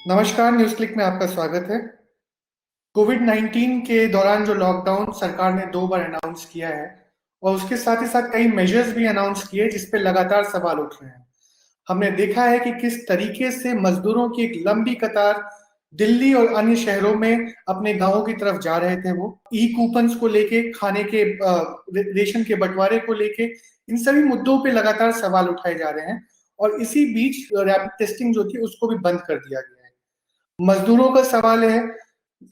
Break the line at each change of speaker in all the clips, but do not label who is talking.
नमस्कार, news click में आपका स्वागत है। कोविड-19 के दौरान जो लॉकडाउन सरकार ने 2 बार अनाउंस किया है और उसके साथ ही साथ कई मेजर्स भी अनाउंस किए जिस पे लगातार सवाल उठ रहे हैं। हमने देखा है कि किस तरीके से मज़दूरों की एक लंबी कतार दिल्ली और अन्य शहरों में अपने गाँवों की तरफ जा रहे थे वो। ई-कूपन्स को लेके, खाने के रेशन के बँटवारे को लेके, इन सभी मुद्दों पे लगातार सवाल उठाए जा रहे हैं और इसी बीच रैपिड टेस्टिंग जो थी उसको भी बंद कर दिया गया है। मजदूरों का सवाल है,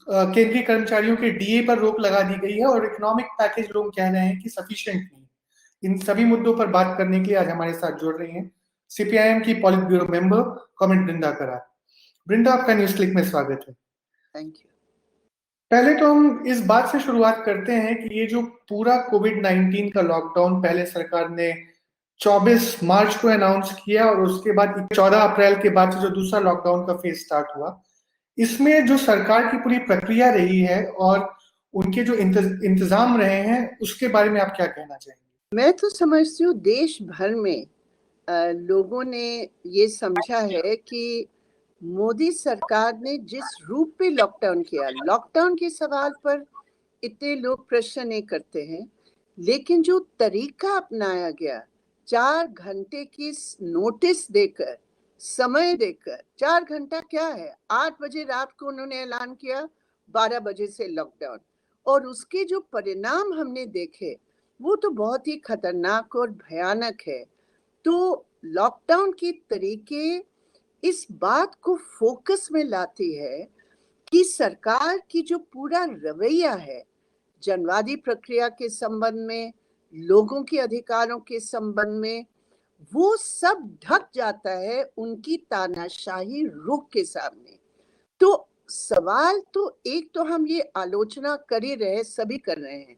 केंद्रीय कर्मचारियों के डीए पर रोक लगा दी गई है और इकोनॉमिक पैकेज लोग कह रहे हैं कि सफिशिएंट नहीं है। इन सभी मुद्दों पर बात करने के लिए आज हमारे साथ जुड़ रही हैं सीपीआईएम की पॉलिट ब्यूरो मेंबर कॉमेड वृंदा करार। वृंदा, आपका न्यूज क्लिक में स्वागत है।
Thank you.
पहले तो हम इस बात से शुरुआत करते हैं कि ये जो पूरा कोविड-19 का लॉकडाउन पहले सरकार ने 24 मार्च को अनाउंस किया और उसके बाद 14 अप्रैल के बाद से जो दूसरा लॉकडाउन का फेज स्टार्ट हुआ, इसमें जो सरकार की पूरी प्रक्रिया रही है और उनके जो इंतजाम रहे हैं, उसके बारे में आप क्या कहना चाहेंगे?
मैं तो समझती हूँ देश भर में लोगों ने ये समझा है कि मोदी सरकार ने जिस रूप में लॉकडाउन किया, लॉकडाउन के सवाल पर इतने लोग प्रश्न नहीं करते हैं, लेकिन जो तरीका अपनाया गया, 4 घंटे की नोटिस देकर, समय देकर, 4 घंटा क्या है, 8 बजे रात को उन्होंने ऐलान किया, 12 बजे से लॉकडाउन, और उसके जो परिणाम हमने देखे वो तो बहुत ही खतरनाक और भयानक है। तो लॉकडाउन के तरीके इस बात को फोकस में लाती है कि सरकार की जो पूरा रवैया है जनवादी प्रक्रिया के संबंध में, लोगों के अधिकारों के संबंध में, वो सब ढक जाता है उनकी तानाशाही रुख के सामने। तो सवाल तो एक तो हम ये आलोचना कर ही रहे, सभी कर रहे हैं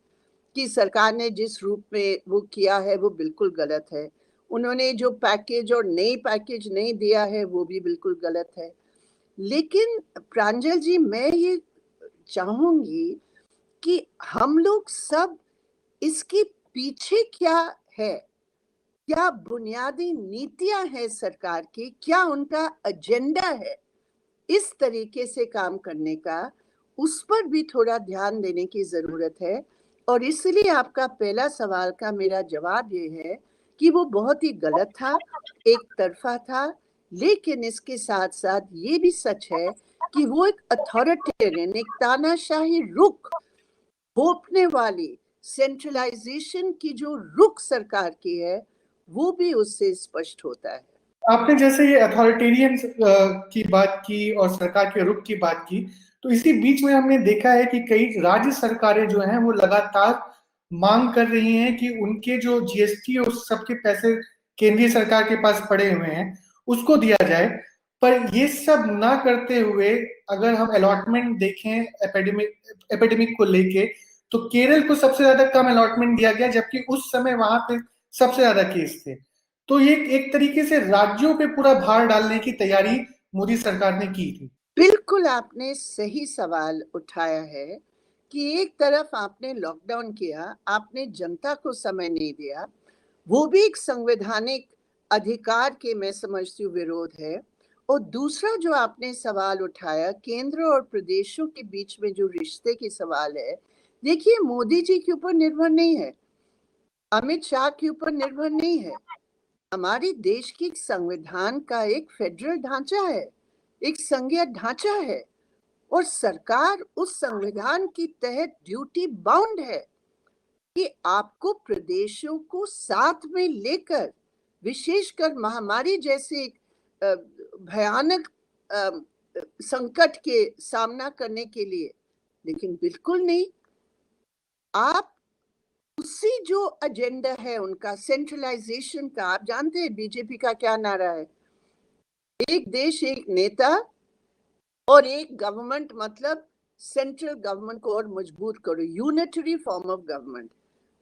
कि सरकार ने जिस रूप में वो किया है वो बिल्कुल गलत है। उन्होंने जो पैकेज और नई पैकेज नहीं दिया है वो भी बिल्कुल गलत है। लेकिन प्रांजल जी, मैं ये चाहूंगी कि हम लोग सब इसके पीछे क्या है, क्या बुनियादी नीतियां हैं सरकार की, क्या उनका एजेंडा है इस तरीके से काम करने का, उस पर भी थोड़ा ध्यान देने की जरूरत है। और इसलिए आपका पहला सवाल का मेरा जवाब ये है कि वो बहुत ही गलत था, एक तरफा था, लेकिन इसके साथ साथ ये भी सच है कि वो एक अथॉरिटेरियन, एक तानाशाही रुख थोपने वाली, सेंट्रलाइजेशन की जो रुख सरकार की है वो भी उससे स्पष्ट होता है।
आपने जैसे ये अथॉरिटेरियन की बात की और सरकार के रुख की बात की, तो इसी बीच में हमने देखा है कि कई राज्य सरकारें जो हैं वो लगातार मांग कर रही हैं कि उनके जो जीएसटी और सबके पैसे केंद्रीय सरकार के पास पड़े हुए हैं उसको दिया जाए। पर ये सब ना करते हुए अगर हम अलॉटमेंट देखें एपिडेमिक को लेके, तो केरल को सबसे ज्यादा कम अलॉटमेंट दिया गया जबकि उस समय वहां पे सबसे ज्यादा केस थे। तो ये एक तरीके से राज्यों पे पूरा भार डालने की तैयारी मोदी सरकार ने की थी।
बिल्कुल आपने सही सवाल उठाया है कि एक तरफ आपने लॉकडाउन किया, आपने जनता को समय नहीं दिया, वो भी एक संवैधानिक अधिकार के मैं समझती हूँ विरोध है। और दूसरा जो आपने सवाल उठाया केंद्र और प्रदेशों के बीच में जो रिश्ते की सवाल है, देखिए मोदी जी के ऊपर निर्भर नहीं है, अमित शाह के ऊपर निर्भर नहीं है, हमारे देश की संविधान का एक फेडरल ढांचा है, एक संघीय ढांचा है, और सरकार उस संविधान के तहत ड्यूटी बाउंड है कि आपको प्रदेशों को साथ में लेकर, विशेषकर महामारी जैसे एक भयानक संकट के सामना करने के लिए, लेकिन बिल्कुल नहीं, आप उसी जो एजेंडा है उनका सेंट्रलाइजेशन का, आप जानते हैं बीजेपी का क्या नारा है, एक देश एक नेता और एक गवर्नमेंट, मतलब सेंट्रल गवर्नमेंट को और मजबूत करो, यूनिटरी फॉर्म ऑफ गवर्नमेंट,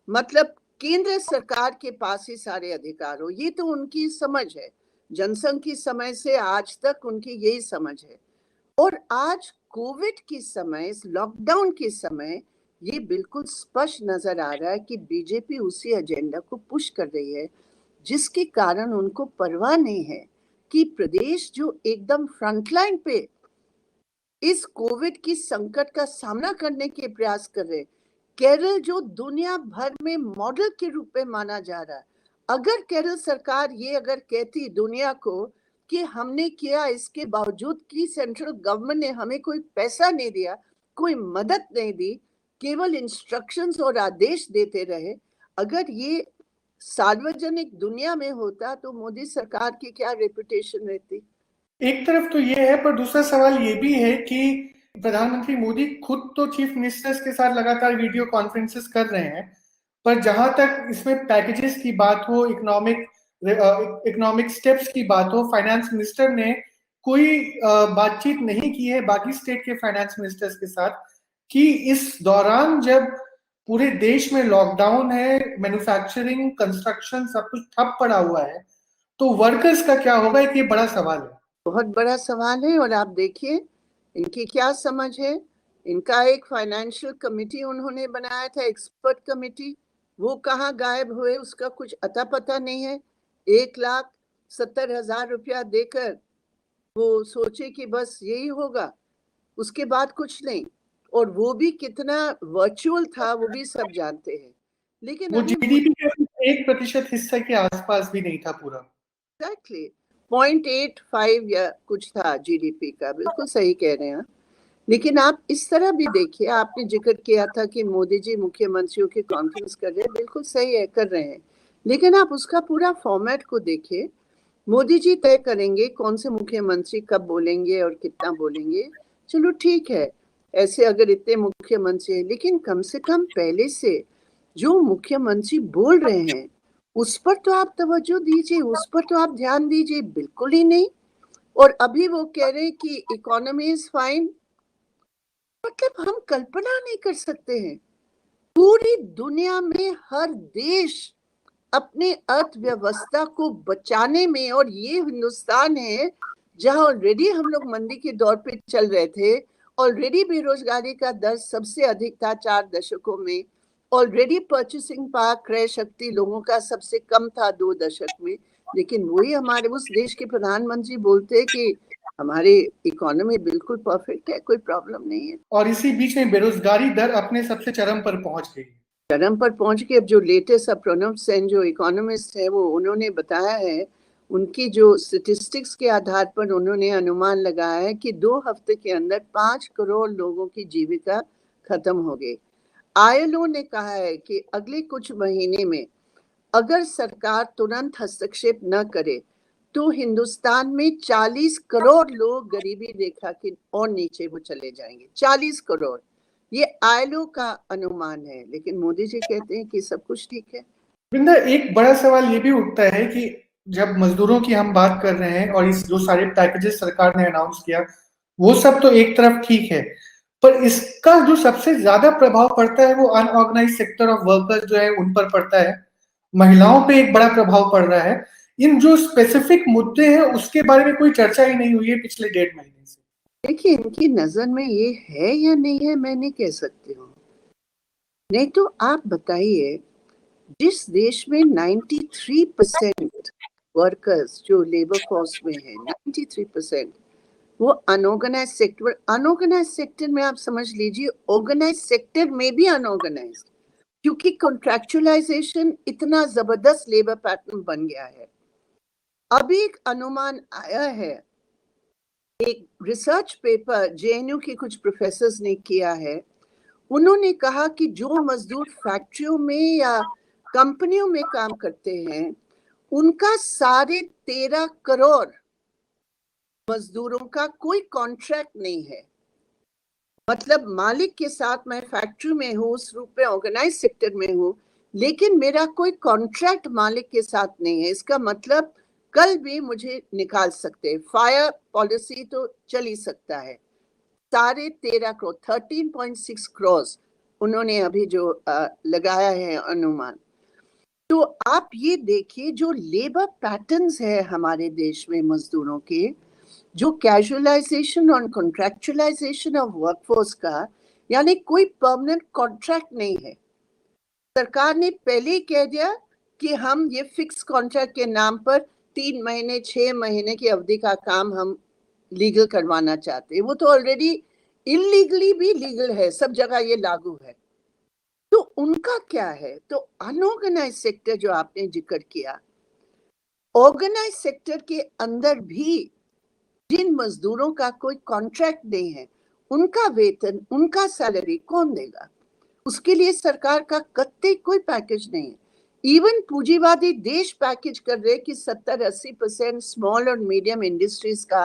मतलब केंद्र सरकार के पास ही सारे अधिकार हो। ये तो उनकी समझ है, जनसंघ की समय से आज तक उनकी यही समझ है। और आज कोविड के समय, इस लॉकडाउन के समय, ये बिल्कुल स्पष्ट नजर आ रहा है कि बीजेपी उसी एजेंडा को पुश कर रही है, जिसके कारण उनको परवाह नहीं है कि प्रदेश जो एकदम फ्रंटलाइन पे इस कोविड की संकट का सामना करने के प्रयास कर रहे हैं। केरल जो दुनिया भर में मॉडल के रूप में माना जा रहा है, अगर केरल सरकार ये अगर कहती दुनिया को कि हमने किया, इसके बावजूद कि सेंट्रल गवर्नमेंट ने हमें कोई पैसा नहीं दिया, कोई मदद नहीं दी, केवल इंस्ट्रक्शंस और आदेश देते रहे, अगर ये सार्वजनिक दुनिया में होता तो मोदी सरकार की क्या रेपुटेशन रहती।
एक तरफ तो ये है, पर दूसरा सवाल ये भी है कि प्रधानमंत्री मोदी खुद तो चीफ मिनिस्टर्स के साथ लगातार वीडियो कॉन्फ्रेंसेस कर रहे हैं, पर जहां तक इसमें पैकेजेस की बात हो, इकोनॉमिक स्टेप्स की बात हो, फाइनेंस मिनिस्टर ने कोई बातचीत नहीं की है बाकी स्टेट के फाइनेंस मिनिस्टर्स के साथ कि इस दौरान जब पूरे देश में लॉकडाउन है, मैन्युफैक्चरिंग, कंस्ट्रक्शन सब कुछ ठप पड़ा हुआ है, तो वर्कर्स का क्या होगा, एक ये बड़ा सवाल है।
बहुत बड़ा सवाल है। और आप देखिए इनकी क्या समझ है। इनका एक फाइनेंशियल कमेटी उन्होंने बनाया था, एक्सपर्ट कमेटी, वो कहाँ गायब हुए उसका कुछ अता पता नहीं है। 1,70,000 रुपया देकर वो सोचे कि बस यही होगा, उसके बाद कुछ नहीं। और वो भी कितना वर्चुअल था वो भी सब जानते हैं। लेकिन
वो
अभी
जीडीपी का 1% हिस्से के आसपास भी नहीं था पूरा।
एग्जैक्टली 0.85 या कुछ था जीडीपी का, बिल्कुल सही कह रहे हैं। लेकिन आप इस तरह भी देखिए, आपने जिक्र किया था कि मोदी जी मुख्यमंत्रियों की कॉन्फ्रेंस कर रहे हैं, बिल्कुल सही है, कर रहे हैं। लेकिन आप उसका पूरा फॉर्मेट को देखिए। मोदी जी तय करेंगे कौन से मुख्यमंत्री कब बोलेंगे और कितना बोलेंगे, चलो ठीक है, ऐसे अगर इतने मुख्यमंत्री हैं, लेकिन कम से कम पहले से जो मुख्यमंत्री बोल रहे हैं उस पर तो आप तवज्जो दीजिए, उस पर तो आप ध्यान दीजिए, बिल्कुल ही नहीं। और अभी वो कह रहे हैं कि इकोनॉमी इज फाइन, मतलब हम कल्पना नहीं कर सकते हैं। पूरी दुनिया में हर देश अपने अर्थव्यवस्था को बचाने में, और ये हिंदुस्तान है जहां ऑलरेडी हम लोग मंदी के दौर पे चल रहे थे, ऑलरेडी बेरोजगारी का दर सबसे अधिक था 4 दशकों में, ऑलरेडी परचेसिंग पावर, क्रय शक्ति लोगों का सबसे कम था 2 दशक में। लेकिन वही हमारे उस देश के प्रधानमंत्री बोलते हैं कि हमारी इकोनॉमी बिल्कुल परफेक्ट है, कोई प्रॉब्लम नहीं है।
और इसी बीच में बेरोजगारी दर अपने सबसे चरम पर पहुंच गई।
चरम पर पहुंच के अब जो लेटेस्ट प्रणब सेन जो इकोनॉमिस्ट है वो उन्होंने बताया है, उनकी जो स्टेटिस्टिक्स के आधार पर उन्होंने अनुमान लगाया है कि 2 हफ्ते के अंदर 5 करोड़ लोगों की जीविका खत्म हो गई। आईएलओ ने कहा है कि अगले कुछ महीने में अगर सरकार तुरंत हस्तक्षेप न करे तो हिंदुस्तान में 40 करोड़ लोग गरीबी रेखा के और नीचे वो चले जाएंगे। 40 करोड़, ये आईएलओ का अनुमान है। लेकिन मोदी जी कहते हैं कि सब कुछ ठीक है।
वृंदा, एक बड़ा सवाल ये भी उठता है कि जब मजदूरों की हम बात कर रहे हैं और इस जो सारे पैकेजेस सरकार ने अनाउंस किया, वो सब तो एक तरफ ठीक है, पर इसका जो सबसे ज्यादा प्रभाव पड़ता है वो अनऑर्गेनाइज सेक्टर ऑफ वर्कर्स जो है उन पर पड़ता है। महिलाओं पे एक बड़ा प्रभाव पड़ रहा है। इन जो स्पेसिफिक मुद्दे हैं उसके बारे में कोई चर्चा ही नहीं हुई है पिछले 1.5 महीने से।
देखिए इनकी नजर में ये है या नहीं है मैं नहीं कह सकती हूँ। नहीं तो आप बताइए, जिस देश में 93% वर्कर्स जो लेबर फोर्स में है, 93% वो अनऑर्गेनाइज सेक्टर, अनऑर्गेनाइज सेक्टर में आप समझ लीजिए ऑर्गेनाइज सेक्टर में भी अनऑर्गेनाइज, क्योंकि कॉन्ट्रैक्चुअलाइजेशन इतना जबरदस्त लेबर पैटर्न बन गया है। अभी एक अनुमान आया है, एक रिसर्च पेपर जेएनयू के कुछ प्रोफेसर ने किया है, उन्होंने कहा कि जो मजदूर फैक्ट्रियों में या कंपनियों में काम करते हैं उनका 13.5 करोड़ मजदूरों का कोई कॉन्ट्रैक्ट नहीं है। मतलब मालिक के साथ मैं फैक्ट्री में हूँ, उस रूप में ऑर्गेनाइज सेक्टर में हूँ, लेकिन मेरा कोई कॉन्ट्रैक्ट मालिक के साथ नहीं है। इसका मतलब कल भी मुझे निकाल सकते हैं, फायर पॉलिसी तो चल ही सकता है। 13.5 करोड़, 13.6 करोड़ उन्होंने अभी जो लगाया है अनुमान। तो आप ये देखिए जो लेबर पैटर्न्स है हमारे देश में मजदूरों के, जो कैजुअलाइजेशन और कॉन्ट्रैक्चुअलाइजेशन ऑफ वर्कफोर्स का, यानी कोई परमानेंट कॉन्ट्रैक्ट नहीं है। सरकार ने पहले ही कह दिया कि हम ये फिक्स कॉन्ट्रैक्ट के नाम पर 3 महीने 6 महीने की अवधि का काम हम लीगल करवाना चाहते हैं। वो तो ऑलरेडी इलीगली भी लीगल है, सब जगह ये लागू है। तो उनका क्या है? तो अनऑर्गेनाइज सेक्टर जो आपने जिक्र किया, ऑर्गेनाइज सेक्टर के अंदर भी जिन मजदूरों का कोई कॉन्ट्रैक्ट नहीं है, उनका वेतन, उनका सैलरी कौन देगा? उसके लिए सरकार का कतई कोई पैकेज नहीं है। इवन पूंजीवादी देश पैकेज कर रहे कि 70-80% स्मॉल और मीडियम इंडस्ट्रीज का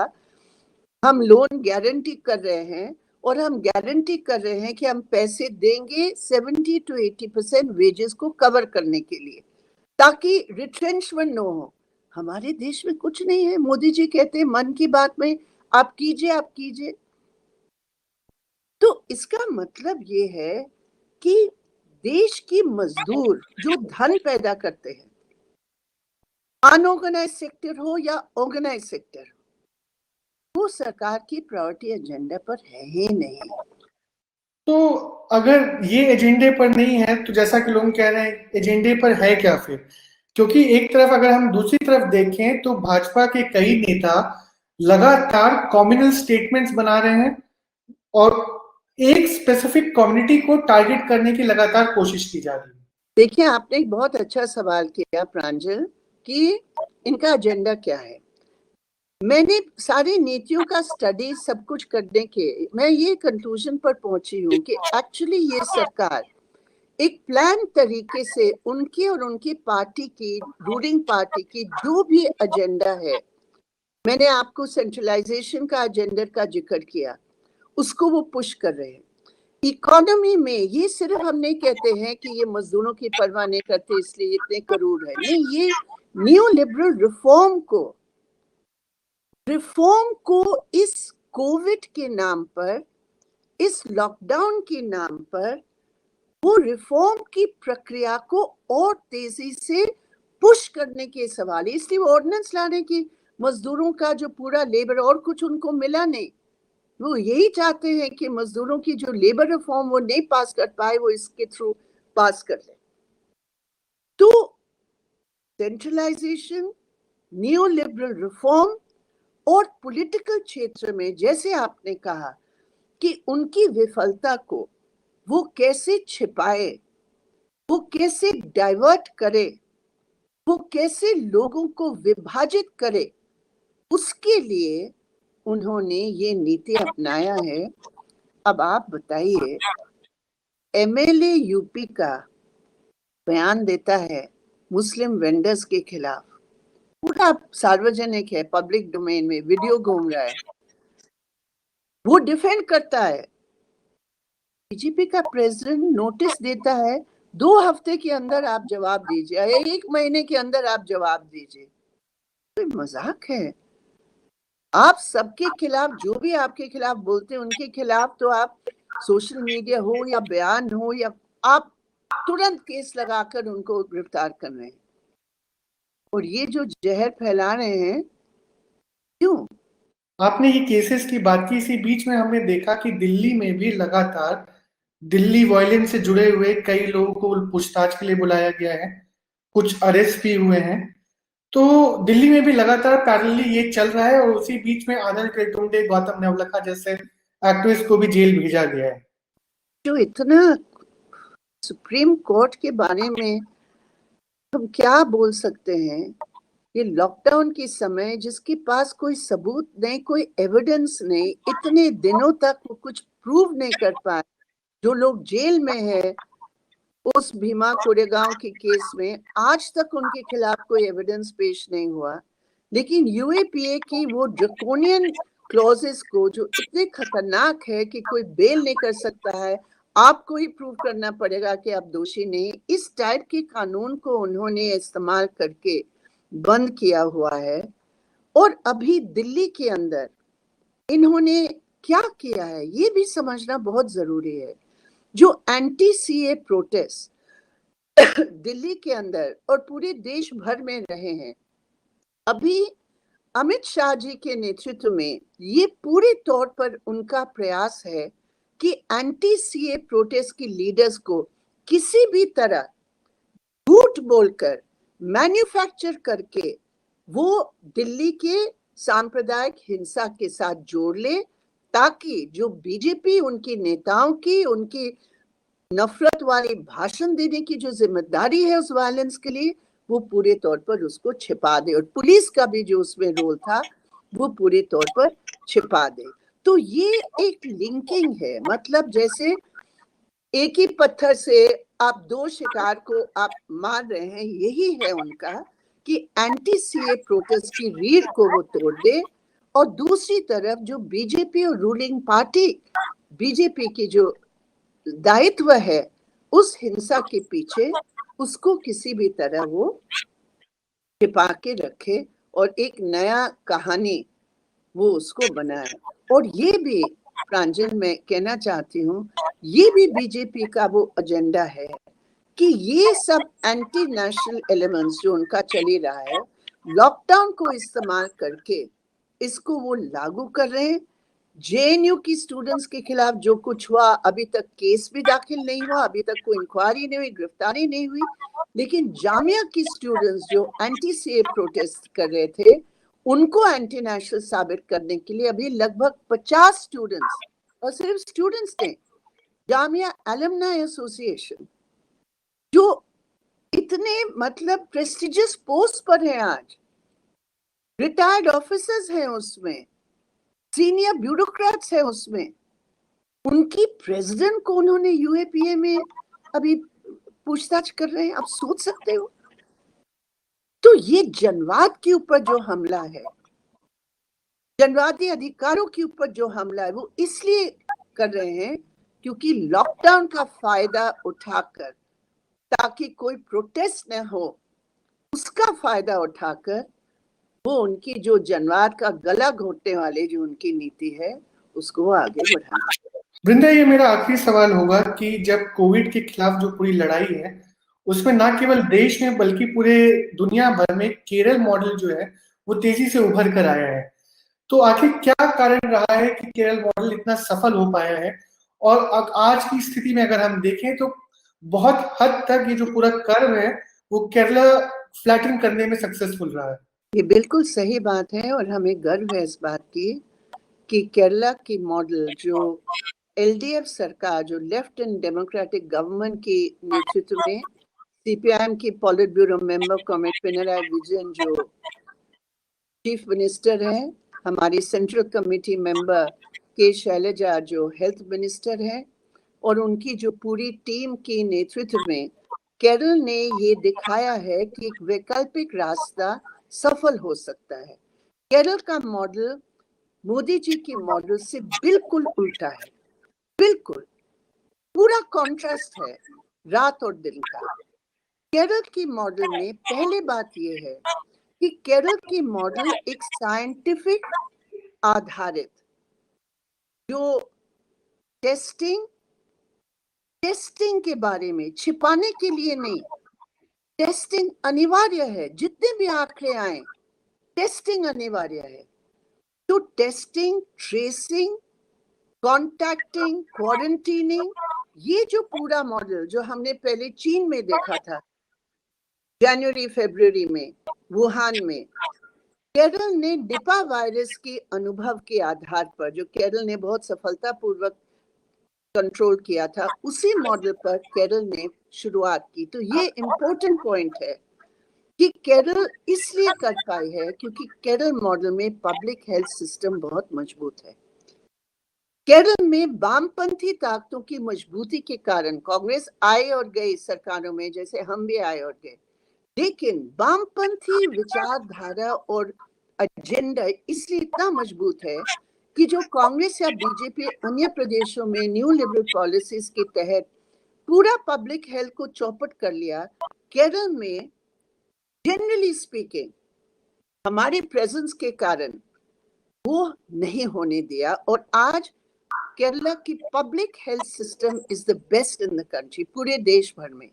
हम लोन गारंटी कर रहे हैं, और हम गारंटी कर रहे हैं कि हम पैसे देंगे 70-80% वेजेस को कवर करने के लिए, ताकि रिट्रेंचमेंट न हो। हमारे देश में कुछ नहीं है। मोदी जी कहते हैं मन की बात में, आप कीजिए, आप कीजिए। तो इसका मतलब ये है कि देश की मजदूर जो धन पैदा करते हैं, अनऑर्गेनाइज सेक्टर हो या ऑर्गेनाइज सेक्टर, वो सरकार की प्रायोरिटी एजेंडा पर है ही नहीं।
तो अगर ये एजेंडे पर नहीं है तो जैसा कि लोग कह रहे हैं, एजेंडे पर है क्या फिर? क्योंकि एक तरफ अगर हम दूसरी तरफ देखें तो भाजपा के कई नेता लगातार कम्युनल स्टेटमेंट्स बना रहे हैं और एक स्पेसिफिक कम्युनिटी को टारगेट करने की लगातार कोशिश की जा रही है।
देखिए, आपने एक बहुत अच्छा सवाल किया प्रांजल कि इनका एजेंडा क्या है। मैंने सारी नीतियों का स्टडी सब कुछ करने के मैं ये कंक्लूजन पर पहुंची हूँ कि एक्चुअली ये सरकार एक प्लान तरीके से उनकी और उनकी पार्टी की, रूलिंग पार्टी की जो भी एजेंडा है, मैंने आपको सेंट्रलाइजेशन का एजेंडा का जिक्र किया, उसको वो पुश कर रहे हैं। इकोनॉमी में ये सिर्फ हम नहीं कहते हैं कि ये मजदूरों की परवाह नहीं करते इसलिए इतने करोड़ है, नहीं, ये न्यू लिबरल रिफॉर्म को इस कोविड के नाम पर, इस लॉकडाउन के नाम पर, वो रिफॉर्म की प्रक्रिया को और तेजी से पुश करने के सवाल, इसलिए ऑर्डिनेंस लाने की, मजदूरों का जो पूरा लेबर और कुछ उनको मिला नहीं, वो यही चाहते हैं कि मजदूरों की जो लेबर रिफॉर्म वो नहीं पास कर पाए, वो इसके थ्रू पास कर ले। तो सेंट्रलाइजेशन, न्यू लिबरल रिफॉर्म और पॉलिटिकल क्षेत्र में, जैसे आपने कहा कि उनकी विफलता को वो कैसे छिपाए, वो कैसे डाइवर्ट करे, वो कैसे लोगों को विभाजित करे, उसके लिए उन्होंने ये नीति अपनाया है। अब आप बताइए, एमएलए यूपी का बयान देता है मुस्लिम वेंडर्स के खिलाफ, पूरा सार्वजनिक है, पब्लिक डोमेन में वीडियो घूम रहा है, वो डिफेंड करता है। बीजेपी का प्रेसिडेंट नोटिस देता है, 2 हफ्ते के अंदर आप जवाब दीजिए, 1 महीने के अंदर आप जवाब दीजिए। तो मजाक है। आप सबके खिलाफ, जो भी आपके खिलाफ बोलते हैं उनके खिलाफ तो आप सोशल मीडिया हो या बयान हो, या आप तुरंत केस लगाकर उनको गिरफ्तार कर रहे हैं, और ये जो जहर फैला रहे हैं, क्यों?
आपने ये केसेस की बात की, इसी बीच में हमने देखा कि दिल्ली में भी लगातार दिल्ली वायलेंस से जुड़े हुए कई लोगों को पूछताछ के लिए बुलाया गया है, कुछ अरेस्ट भी हुए हैं। तो दिल्ली में भी लगातार पैरेलली ये चल रहा है और उसी बीच में आनंद तेलतुंबडे, गौतम नवलखा जैसे एक्टिविस्ट को भी जेल भेजा गया है।
जो इतना सुप्रीम कोर्ट के बारे में हम क्या बोल सकते हैं? ये लॉकडाउन के समय जिसके पास कोई सबूत नहीं, कोई एविडेंस नहीं, इतने दिनों तक वो कुछ प्रूव नहीं कर पाए, जो लोग जेल में है उस भीमा कोरेगांव के केस में, आज तक उनके खिलाफ कोई एविडेंस पेश नहीं हुआ। लेकिन यूएपीए की वो ड्रैकोनियन क्लॉजेस को, जो इतने खतरनाक है कि कोई बेल नहीं कर सकता है, आपको ही प्रूव करना पड़ेगा कि आप दोषी नहीं, इस टाइप के कानून को उन्होंने इस्तेमाल करके बंद किया हुआ है। और अभी दिल्ली के अंदर इन्होंने क्या किया है ये भी समझना बहुत जरूरी है। जो एंटी सीए प्रोटेस्ट दिल्ली के अंदर और पूरे देश भर में रहे हैं, अभी अमित शाह जी के नेतृत्व में ये पूरे तौर पर उनका प्रयास है कि एंटी सीए प्रोटेस्ट की लीडर्स को किसी भी तरह झूठ बोलकर, मैन्युफैक्चर करके वो दिल्ली के सांप्रदायिक हिंसा के साथ जोड़ ले, ताकि जो बीजेपी उनकी नेताओं की उनकी नफरत वाली भाषण देने की जो जिम्मेदारी है उस वायलेंस के लिए, वो पूरे तौर पर उसको छिपा दे, और पुलिस का भी जो उसमें रोल था वो पूरे तौर पर छिपा दे। तो ये एक लिंकिंग है, मतलब जैसे एक ही पत्थर से आप दो शिकार को आप मार रहे हैं, यही है उनका कि एंटी सीए प्रोटेस्ट की रीढ़ को वो तोड़ दे, और दूसरी तरफ जो बीजेपी और रूलिंग पार्टी बीजेपी की जो दायित्व है उस हिंसा के पीछे, उसको किसी भी तरह वो छिपा के रखे और एक नया कहानी वो उसको बनाए। और ये भी प्रांजल मैं कहना चाहती हूँ, ये भी बीजेपी का वो एजेंडा है कि ये सब एंटी नेशनल एलिमेंट्स जो उनका चली रहा है, लॉकडाउन को इस्तेमाल करके इसको वो लागू कर रहे हैं। जेएनयू की स्टूडेंट्स के खिलाफ जो कुछ हुआ, अभी तक केस भी दाखिल नहीं हुआ, अभी तक कोई इंक्वायरी नहीं हुई, गिरफ्तारी नहीं हुई, लेकिन जामिया की स्टूडेंट्स जो एंटी सीए प्रोटेस्ट कर रहे थे उनको एंटी नेशनल साबित करने के लिए अभी लगभग 50 स्टूडेंट्स, और सिर्फ स्टूडेंट्स ने, जामिया एलुमनाई एसोसिएशन जो इतने मतलब प्रेस्टिजियस पोस्ट पर है, आज रिटायर्ड ऑफिसर्स हैं उसमें, सीनियर ब्यूरोक्रेट्स हैं उसमें, उनकी प्रेसिडेंट को उन्होंने यूएपीए में अभी पूछताछ कर रहे हैं। आप सोच सकते हो? तो ये जनवाद के ऊपर जो हमला है, जनवादी अधिकारों के ऊपर जो हमला है, वो इसलिए कर रहे हैं क्योंकि लॉकडाउन का फायदा उठाकर, ताकि कोई प्रोटेस्ट न हो, उसका फायदा उठाकर वो उनकी जो जनवाद का गला घोटने वाले जो उनकी नीति है उसको आगे बढ़ाना।
वृंदा, ये मेरा आखिरी सवाल होगा कि जब कोविड के खिलाफ जो पूरी लड़ाई है उसमें ना केवल देश में बल्कि पूरे दुनिया भर में केरल मॉडल जो है वो तेजी से उभर कर आया है, तो आखिर क्या कारण रहा है कि केरल मॉडल इतना सफल हो पाया है? और आज की स्थिति में अगर हम देखें तो बहुत हद तक ये जो पूरा कर्व है वो केरला फ्लैटन करने में सक्सेसफुल रहा है।
ये बिल्कुल सही बात है, और हमें गर्व है इस बात की कि केरला की मॉडल जो एलडीएफ सरकार, जो लेफ्ट एंड डेमोक्रेटिक गवर्नमेंट के नेतृत्व में सीपीआईएम की पॉलिट ब्यूरो मेंबर कॉमेड पिनराई विजयन जो चीफ मिनिस्टर हैं, हमारी सेंट्रल कमेटी मेंबर के शैलजा जो हेल्थ मिनिस्टर हैं, और उनकी जो पूरी टीम के नेतृत्व में केरल ने ये दिखाया है कि एक वैकल्पिक रास्ता सफल हो सकता है। केरल का मॉडल मोदी जी के मॉडल से बिल्कुल उल्टा है, बिल्कुल पूरा कॉन्ट्रास्ट है रात और दिन का। केरल की मॉडल में पहले बात ये है कि केरल की मॉडल एक साइंटिफिक आधारित, जो टेस्टिंग के बारे में छिपाने के लिए नहीं, टेस्टिंग अनिवार्य है, जितने भी आंकड़े आए टेस्टिंग अनिवार्य है। तो टेस्टिंग, ट्रेसिंग, कॉन्टैक्टिंग, क्वारंटीनिंग, ये जो पूरा मॉडल जो हमने पहले चीन में देखा था, जनवरी फरवरी में वुहान में, केरल ने निपा वायरस के अनुभव के आधार पर, जो केरल ने बहुत सफलतापूर्वक कंट्रोल किया था, उसी मॉडल पर केरल ने शुरुआत की। तो ये इम्पोर्टेंट पॉइंट है कि केरल इसलिए कर पाई है क्योंकि केरल मॉडल में पब्लिक हेल्थ सिस्टम बहुत मजबूत है। केरल में वामपंथी ताकतों की मजबूती के कारण कांग्रेस आए और गई सरकारों में, जैसे हम भी आए और गए, लेकिन वामपंथी विचारधारा और एजेंडा इसलिए इतना मजबूत है कि जो कांग्रेस या बीजेपी अन्य प्रदेशों में न्यू लिबरल पॉलिसीज के तहत पूरा पब्लिक हेल्थ को चौपट कर लिया, केरल में जनरली स्पीकिंग हमारे प्रेजेंस के कारण वो नहीं होने दिया, और आज केरला की public health system is the best in the country, पूरे देश भर में।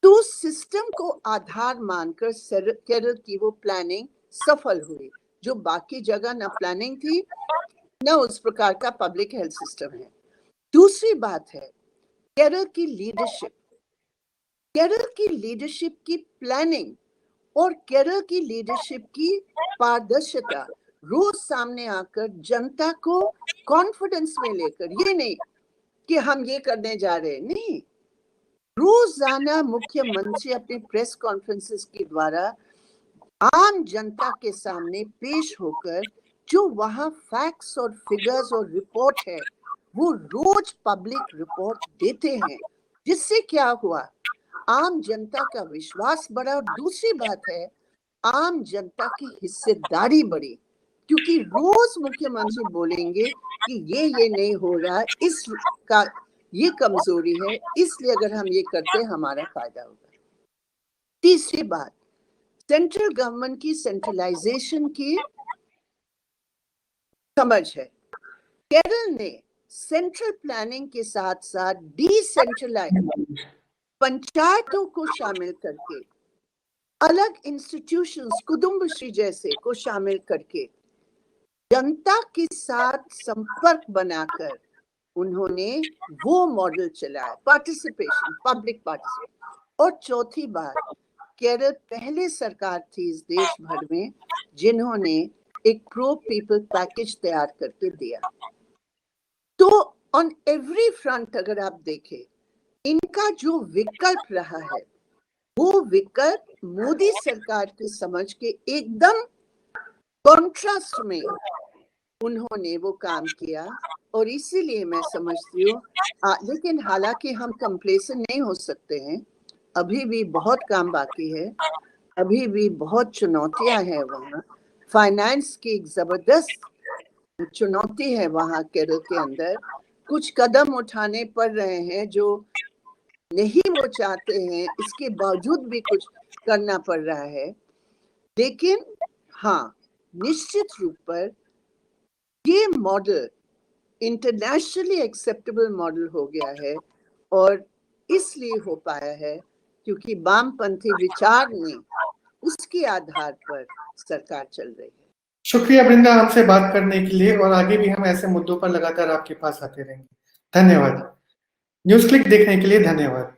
तो उस सिस्टम को आधार मानकर केरल की वो प्लानिंग सफल हुई, जो बाकी जगह ना प्लानिंग थी ना उस प्रकार का पब्लिक हेल्थ सिस्टम है। दूसरी बात है केरल की लीडरशिप, केरल की लीडरशिप की प्लानिंग और केरल की लीडरशिप की पारदर्शिता, रोज सामने आकर जनता को कॉन्फिडेंस में लेकर, ये नहीं कि हम ये करने जा रहे हैं, नहीं, रोजाना मुख्यमंत्री अपने प्रेस कॉन्फ्रेंसेस के द्वारा आम जनता के सामने पेश होकर जो वहां फैक्ट्स और फिगर्स और रिपोर्ट है वो रोज पब्लिक रिपोर्ट देते हैं, जिससे क्या हुआ, आम जनता का विश्वास बढ़ा। और दूसरी बात है, आम जनता की हिस्सेदारी बढ़ी, क्योंकि रोज मुख्यमंत्री बोलेंगे कि ये नहीं हो रहा, इसका ये कमजोरी है, इसलिए अगर हम ये करते हैं हमारा फायदा होगा। तीसरी बात, सेंट्रल गवर्नमेंट की सेंट्रलाइजेशन की समझ है। केरल ने सेंट्रल प्लानिंग के साथ साथ डिसेंट्रलाइज पंचायतों को शामिल करके, अलग इंस्टीट्यूशंस कुटुंबश्री जैसे को शामिल करके जनता के साथ संपर्क बनाकर उन्होंने वो मॉडल चलाया, पार्टिसिपेशन, पब्लिक पार्टिसिपेशन। और चौथी बात, केरल पहले सरकार थी इस देश भर में जिन्होंने एक प्रो पीपल पैकेज तैयार करके दिया। तो ऑन एवरी फ्रंट अगर आप देखें, इनका जो विकल्प रहा है वो विकल्प मोदी सरकार की समझ के एकदम कॉन्ट्रास्ट में उन्होंने वो काम किया। और इसीलिए मैं समझती हूँ, लेकिन हालांकि हम कंप्लेसेंट नहीं हो सकते हैं, अभी भी बहुत काम बाकी है, अभी भी बहुत चुनौतियां हैं वहाँ। फाइनेंस की एक जबरदस्त चुनौती है वहाँ केरल के अंदर। कुछ कदम उठाने पड़ रहे हैं जो नहीं वो चाहते हैं, इसके बावजूद भी कुछ करना पड़ रहा है। लेकिन हाँ, निश्चित रूप पर ये मॉडल इंटरनेशनली एक्सेप्टेबल मॉडल हो गया है, और इसलिए हो पाया है क्योंकि वामपंथी विचार ने उसके आधार पर सरकार चल रही है।
शुक्रिया वृंदा हमसे बात करने के लिए, और आगे भी हम ऐसे मुद्दों पर लगातार आपके पास आते रहेंगे। धन्यवाद। न्यूज क्लिक देखने के लिए धन्यवाद।